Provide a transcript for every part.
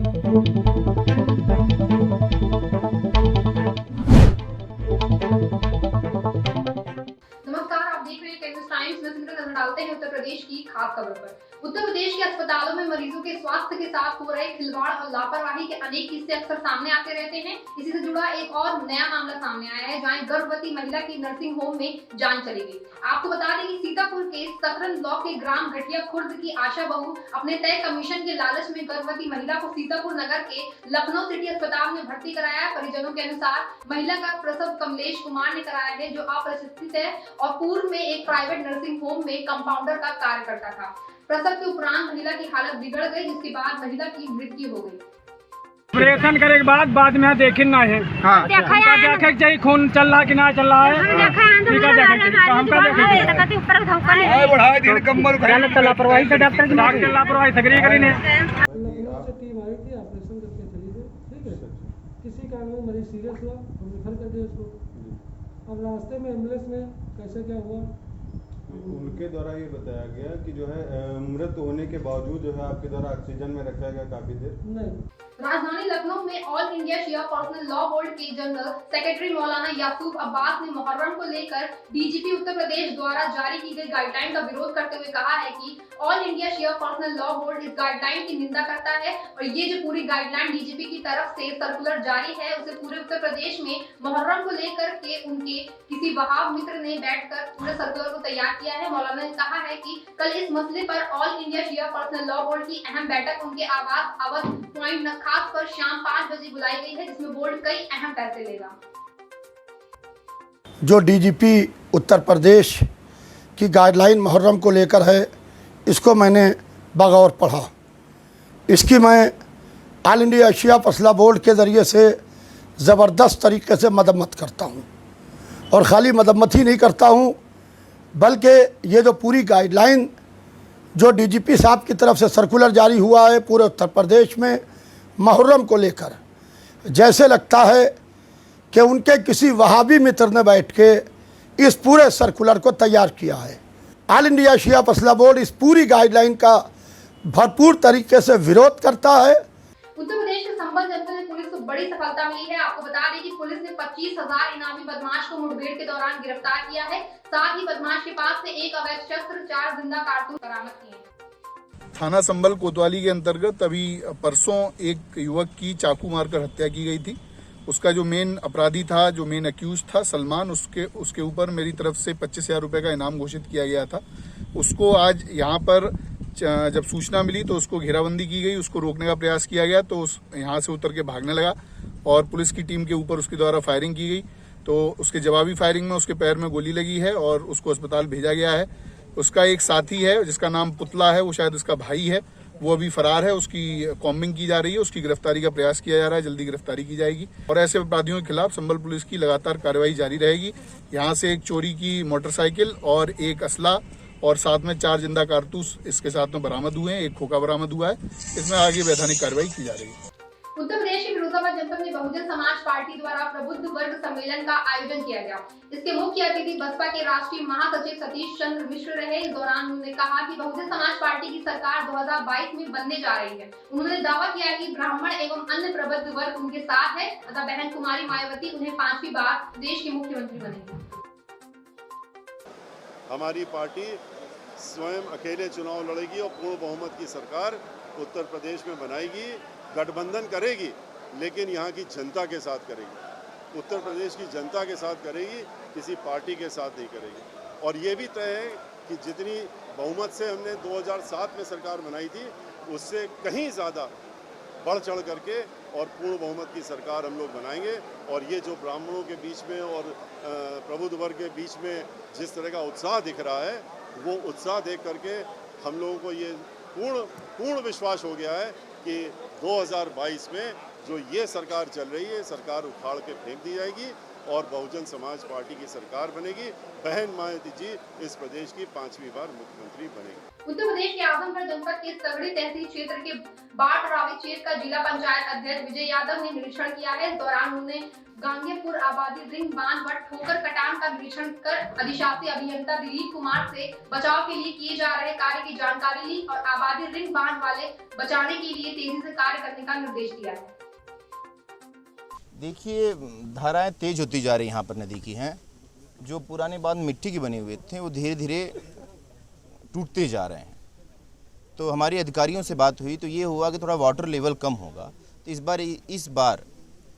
नमस्कार, आप देख रहे हैं कैम्पस टाइम्स में नजर डालते हैं उत्तर प्रदेश की खास खबर पर। उत्तर प्रदेश के अस्पतालों में मरीजों के स्वास्थ्य के साथ हो रहे खिलवाड़ और लापरवाही के अनेक किस्से अक्सर सामने आते रहते हैं। इसी से जुड़ा एक और नया मामला सामने आया है, जहां गर्भवती महिला की नर्सिंग होम में जान चली गई। आपको बता दें कि सीतापुर के सकरन ब्लॉक के ग्राम घटिया खुर्द की आशा बहू अपने तय कमीशन के लालच में गर्भवती महिला को सीतापुर नगर के लखनऊ सिटी अस्पताल में भर्ती कराया। परिजनों के अनुसार महिला का प्रसव कमलेश कुमार ने कराया है, जो अप्रशिक्षित है और पूर्व में एक प्राइवेट नर्सिंग होम में कंपाउंडर का कार्य करता था। प्रसव के उपरांत महिला की हालत बिगड़ गई, जिसके बाद महिला की मृत्यु हो गई। ऑपरेशन करे के बाद में देखे ना है। हाँ, देखे चाहिए खून चल रहा कि ना चल रहा है। लापरवाही से डॉक्टर लापरवाही सगरी करी ने लखनऊ से टीम आई थी, ऑपरेशन करके चली गई। ठीक है, किसी कारण में मरीज सीरियस हुआ, हम रेफर कर दिया उसको। अब रास्ते में एम्बुलेंस में कैसे क्या हुआ, उनके द्वारा ये बताया गया कि जो है मृत होने के बावजूद जो है आपके द्वारा ऑक्सीजन में रखा गया काफी देर। नहीं। राजधानी लखनऊ में ऑल इंडिया शिया पर्सनल लॉ बोर्ड के जनरल सेक्रेटरी मौलाना यासूफ अब्बास ने मुहर्रम को लेकर डीजीपी उत्तर प्रदेश द्वारा जारी की गई गाइडलाइन का विरोध करते हुए कहा है कि ऑल इंडिया शिया पर्सनल लॉ बोर्ड इस गाइडलाइन की निंदा करता है और ये जो पूरी गाइडलाइन डीजीपी की तरफ से सर्कुलर जारी है, उसे पूरे उत्तर प्रदेश में मुहर्रम को लेकर के उनके किसी वहाब मित्र ने बैठकर पूरे सर्कुलर को तैयार किया है। मौलाना ने कहा है कि कल इस मसले पर ऑल इंडिया शिया पर्सनल लॉ बोर्ड की अहम बैठक उनके आवास अवध पॉइंट खास पर शाम 5 बजे बुलाई गई है, जिसमें बोर्ड कई अहम फैसले लेगा। जो डीजीपी उत्तर प्रदेश की गाइडलाइन मुहर्रम को लेकर है, इसको मैंने बगौर पढ़ा। इसकी मैं ऑल इंडिया शिया पर्सनल बोर्ड के ज़रिए से ज़बरदस्त तरीके से मदम्मत करता हूँ, और ख़ाली मदम्मत ही नहीं करता हूँ, बल्कि ये जो पूरी गाइडलाइन जो डीजीपी साहब की तरफ से सर्कुलर जारी हुआ है पूरे उत्तर प्रदेश में मुहर्रम को लेकर, जैसे लगता है कि उनके किसी वहाबी मित्र ने बैठ के इस पूरे सर्कुलर को तैयार किया है। ऑल इंडिया शिया पर्सनल बोर्ड इस पूरी गाइडलाइन का भरपूर तरीके से विरोध करता है। उत्तर प्रदेश के संभल जनपद में पुलिस को बड़ी सफलता मिली है। आपको बता दें कि पुलिस ने 25,000 इनामी बदमाश को मुठभेड़ के दौरान गिरफ्तार किया है। साथ ही बदमाश के पास से एक अवैध शस्त्र, 4 जिंदा कारतूस बरामद किए हैं। थाना संभल कोतवाली के अंतर्गत अभी परसों एक युवक की चाकू मारकर हत्या की गई थी। उसका जो मेन अपराधी था, जो मेन अक्यूज था सलमान, उसके ऊपर मेरी तरफ से 25,000 रुपये का इनाम घोषित किया गया था। उसको आज यहाँ पर जब सूचना मिली तो उसको घेराबंदी की गई, उसको रोकने का प्रयास किया गया तो यहाँ से उतर के भागने लगा और पुलिस की टीम के ऊपर उसके द्वारा फायरिंग की गई। तो उसके जवाबी फायरिंग में उसके पैर में गोली लगी है और उसको अस्पताल भेजा गया है। उसका एक साथी है जिसका नाम पुतला है, वो शायद उसका भाई है, वो अभी फरार है। उसकी कॉम्बिंग की जा रही है, उसकी गिरफ्तारी का प्रयास किया जा रहा है, जल्दी गिरफ्तारी की जाएगी और ऐसे अपराधियों के खिलाफ संभल पुलिस की लगातार कार्रवाई जारी रहेगी। यहाँ से एक चोरी की मोटरसाइकिल और एक असला और साथ में 4 जिंदा कारतूस इसके साथ में बरामद हुए हैं, एक खोखा बरामद हुआ है। इसमें आगे वैधानिक कार्रवाई की जा रही है। उत्तर प्रदेश के फिरोजाबाद जनपद में बहुजन समाज पार्टी द्वारा प्रबुद्ध वर्ग सम्मेलन का आयोजन किया गया। इसके मुख्य अतिथि बसपा के राष्ट्रीय महासचिव सतीश चंद्र मिश्र रहे। इस दौरान उन्होंने कहा कि बहुजन समाज पार्टी की सरकार 2022 में बनने जा रही है। उन्होंने दावा किया कि ब्राह्मण एवं अन्य प्रबुद्ध वर्ग उनके साथ है तथा बहन कुमारी मायावती उन्हें 5वीं बार देश की मुख्यमंत्री बनेगी। हमारी पार्टी स्वयं अकेले चुनाव लड़ेगी और पूर्ण बहुमत की सरकार उत्तर प्रदेश में बनाएगी। गठबंधन करेगी, लेकिन यहाँ की जनता के साथ करेगी, उत्तर प्रदेश की जनता के साथ करेगी, किसी पार्टी के साथ नहीं करेगी। और ये भी तय है कि जितनी बहुमत से हमने 2007 में सरकार बनाई थी, उससे कहीं ज़्यादा बढ़ चढ़ करके और पूर्ण बहुमत की सरकार हम लोग बनाएंगे। और ये जो ब्राह्मणों के बीच में और प्रबुद्ध वर्ग के बीच में जिस तरह का उत्साह दिख रहा है, वो उत्साह देख करके हम लोगों को ये पूर्ण विश्वास हो गया है कि 2022 में जो ये सरकार चल रही है, सरकार उखाड़ के फेंक दी जाएगी और बहुजन समाज पार्टी की सरकार बनेगी। बहन मायावती जी इस प्रदेश की 5वीं बार मुख्यमंत्री बनेगी। उत्तर प्रदेश के आजमगढ़ जनपद के सगड़ी तहसील क्षेत्र के बाट रावी क्षेत्र का जिला पंचायत अध्यक्ष विजय यादव ने निरीक्षण किया है। इस दौरान उन्होंने गांगेपुर आबादी रिंग बांध व ठोकर कटान का निरीक्षण कर अधिशासी अभियंता दिलीप कुमार से बचाव के लिए किए जा रहे कार्य की जानकारी ली और आबादी रिंग बांध वाले बचाने के लिए तेजी से कार्य करने का निर्देश दिया है। देखिए, धाराएं तेज होती जा रही यहाँ पर नदी की हैं। जो पुराने बांध मिट्टी के बने हुए थे वो धीरे धीरे टूटते जा रहे हैं। तो हमारे अधिकारियों से बात हुई तो ये हुआ कि थोड़ा वाटर लेवल कम होगा। तो इस बार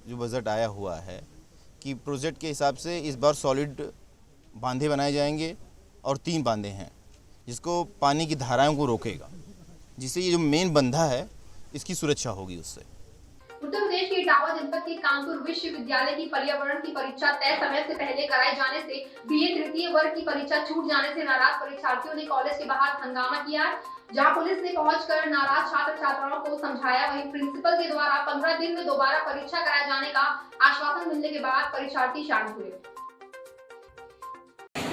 जो बजट आया हुआ है कि प्रोजेक्ट के हिसाब से इस बार सॉलिड बांधे बनाए जाएंगे और 3 बांधे हैं जिसको पानी की धाराओं को रोकेगा, जिससे ये जो मेन बंधा है इसकी सुरक्षा होगी उससे। उत्तर प्रदेश के इटावा जनपद के कानपुर विश्वविद्यालय की पर्यावरण की परीक्षा तय समय से पहले कराए जाने से बीए तृतीय वर्ग की परीक्षा छूट जाने से नाराज परीक्षार्थियों ने कॉलेज के बाहर हंगामा किया, जहां पुलिस ने पहुंचकर नाराज छात्र छात्राओं को समझाया। वहीं प्रिंसिपल के द्वारा 15 दिन में दोबारा परीक्षा कराए जाने का आश्वासन मिलने के बाद परीक्षार्थी शांत हुए।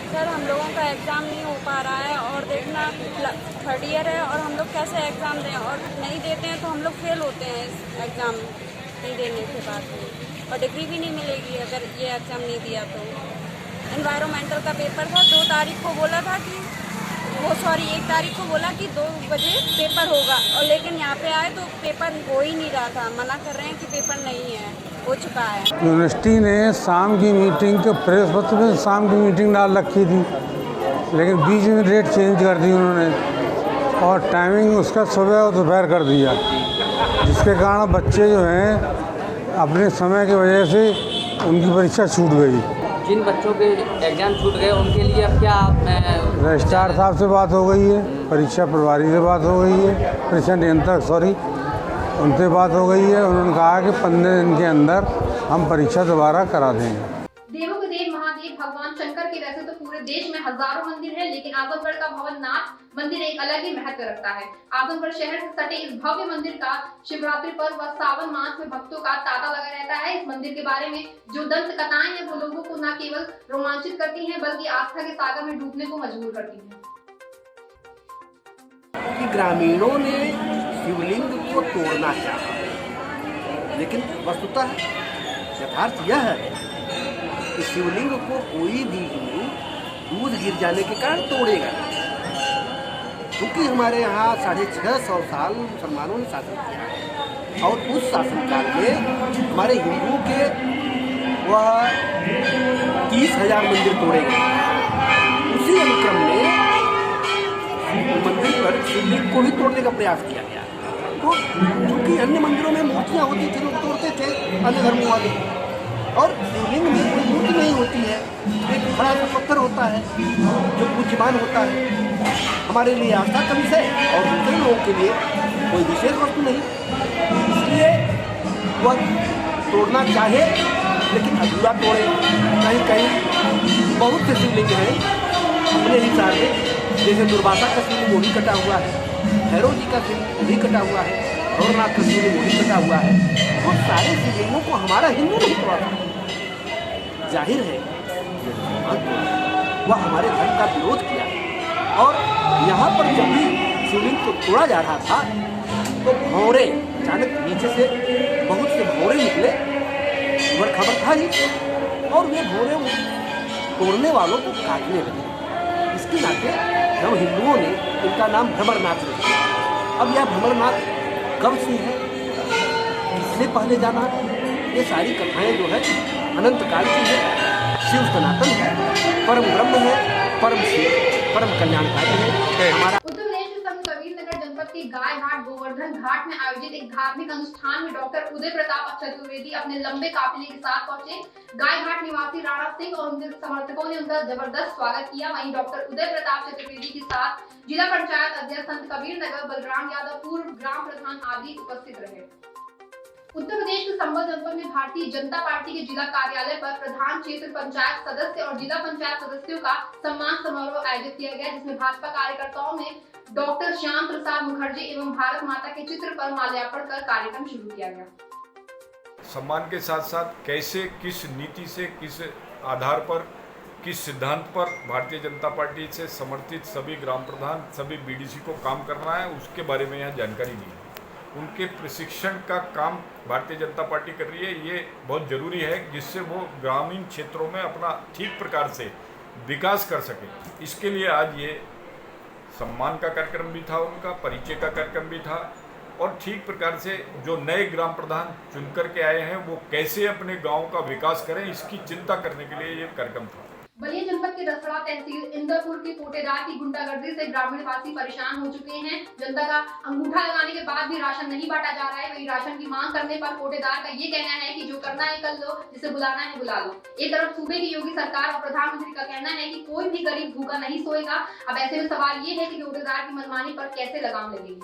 सर, हम लोगों का एग्ज़ाम नहीं हो पा रहा है और देखना 3rd ईयर है और हम लोग कैसे एग्ज़ाम दें, और नहीं देते हैं तो हम लोग फेल होते हैं इस एग्ज़ाम नहीं देने के बाद में, और डिग्री भी नहीं मिलेगी अगर ये एग्ज़ाम नहीं दिया तो। एनवायरमेंटल का पेपर था, 2 तारीख को बोला था कि 1 तारीख को बोला कि 2 बजे पेपर होगा, और लेकिन यहाँ पे आए तो पेपर हो ही नहीं रहा था। मना कर रहे हैं कि पेपर नहीं है, हो चुका है। यूनिवर्सिटी ने शाम की मीटिंग के प्रेस पत्र में शाम की मीटिंग डाल रखी थी, लेकिन बीच में डेट चेंज कर दी उन्होंने और टाइमिंग उसका सुबह और दोपहर कर दिया, जिसके कारण बच्चे जो हैं अपने समय की वजह से उनकी परीक्षा छूट गई। जिन बच्चों के एग्जाम छूट गए उनके लिए अब क्या रजिस्ट्रार साहब से बात हो गई है, परीक्षा प्रभारी से बात हो गई है, परीक्षा नियंत्रक उनसे बात हो गई है। उन्होंने कहा कि 15 दिन के अंदर हम परीक्षा दोबारा करा देंगे। देवों के देव महादेव भगवान शंकर के वैसे तो पूरे देश में हजारों मंदिर है, लेकिन आजमगढ़ का भवननाथ मंदिर एक अलग ही महत्व रखता है। आजमगढ़ शहर से सटे इस भव्य मंदिर का शिवरात्रि पर्व व सावन मास में भक्तों का तांता लगा रहता है। इस मंदिर के बारे में जो दंत कथाएं हैं वो लोगों को न केवल रोमांचित करती हैं बल्कि आस्था के सागर में डूबने को मजबूर करती हैं। ग्रामीणों ने शिवलिंग को तोड़ना चाहा, लेकिन वस्तुतः यथार्थ यह है कि शिवलिंग को कोई भी हिंदू दूध गिर जाने के कारण तोड़ेगा, क्योंकि हमारे यहाँ 650 साल मुसलमानों ने शासन किया और उस शासनकाल में हमारे हिंदुओं के वह 30,000 मंदिर तोड़े गए। उसी अनुक्रम में मंदिर पर शिवलिंग को भी तोड़ने का प्रयास किया गया। तो चूंकि अन्य मंदिरों में मूर्तियाँ होती थी, लोग तोड़ते थे अन्य धर्मों वाले, और शिवलिंग में कोई मूर्ति नहीं होती है, एक बड़ा सा पत्थर होता है जो पूज्यमान होता है, हमारे लिए आस्था का विषय और दूसरे लोगों के लिए कोई विशेष वस्तु नहीं, इसलिए वह तोड़ना चाहे लेकिन अधूरा तोड़े। कहीं कहीं बहुत से शिवलिंग हैं अपने हिसाब से, जैसे दुर्वासा का शिवलिंग वो भी कटा हुआ है, भैरव जी का शिवलिंग वो भी कटा हुआ है, गौरनाथ का शिवलिंग वो भी कटा हुआ है। वो सारे शिवलिंगों को हमारा हिंदू नहीं तोड़ा था। जाहिर है वह हमारे धर्म का विरोध किया, और यहाँ पर जब भी शिवलिंग को तोड़ा जा रहा था तो भौरे अचानक नीचे से बहुत से भौरे निकले, खबर था ही, और वे भौरे तोड़ने वालों को काटने लगे। इसके नाते हम हिंदुओं ने इनका नाम भ्रमरनाथ रखा। अब यह भ्रमरनाथ कब से है, किसने पहले जाना, ये सारी कथाएं जो है अनंत काल की है। शिव सनातन है, परम ब्रह्म है, परम शिव, परम कल्याणकारी है हमारा। उत्तर प्रदेश के संत कबीरनगर जनपद के गाय घाट गोवर्धन घाट में आयोजित एक धार्मिक अनुष्ठान में डॉक्टर उदय प्रताप चतुर्वेदी अपने लंबे काफिले के साथ पहुंचे। गाय घाट निवासी राणा सिंह और उनके समर्थकों ने उनका जबरदस्त स्वागत किया। वहीं डॉक्टर उदय प्रताप चतुर्वेदी के साथ जिला पंचायत अध्यक्ष संत कबीरनगर बलराम यादव, पूर्व ग्राम प्रधान आदि उपस्थित रहे। उत्तर प्रदेश के संबल जनपद में भारतीय जनता पार्टी के जिला कार्यालय पर प्रधान क्षेत्र पंचायत सदस्य और जिला पंचायत सदस्यों का सम्मान समारोह आयोजित किया गया, जिसमें भाजपा कार्यकर्ताओं ने डॉक्टर श्याम प्रसाद मुखर्जी एवं भारत माता के चित्र पर माल्यार्पण कर कार्यक्रम शुरू किया गया। सम्मान के साथ साथ कैसे, किस नीति से, किस आधार पर, किस सिद्धांत पर भारतीय जनता पार्टी से समर्थित सभी ग्राम प्रधान, सभी बीडीसी को काम करना है, उसके बारे में यहाँ जानकारी दी है। उनके प्रशिक्षण का काम भारतीय जनता पार्टी कर रही है। ये बहुत ज़रूरी है जिससे वो ग्रामीण क्षेत्रों में अपना ठीक प्रकार से विकास कर सके। इसके लिए आज ये सम्मान का कार्यक्रम भी था, उनका परिचय का कार्यक्रम भी था, और ठीक प्रकार से जो नए ग्राम प्रधान चुन करके आए हैं वो कैसे अपने गांव का विकास करें, इसकी चिंता करने के लिए ये कार्यक्रम था। बलिया जनपद के रसड़ा तहसील इंदरपुर के कोटेदार की गुंडागर्दी से ग्रामीणवासी परेशान हो चुके हैं। जनता का अंगूठा लगाने के बाद भी राशन नहीं बांटा जा रहा है। वही राशन की मांग करने पर कोटेदार का ये कहना है कि जो करना है कर लो, जिसे बुलाना है बुला लो। एक तरफ सूबे की योगी सरकार और प्रधानमंत्री का कहना है कि कोई भी गरीब भूखा नहीं सोएगा। अब ऐसे में सवाल ये है कि कोटेदार की मनमानी पर कैसे लगाम लगेगी।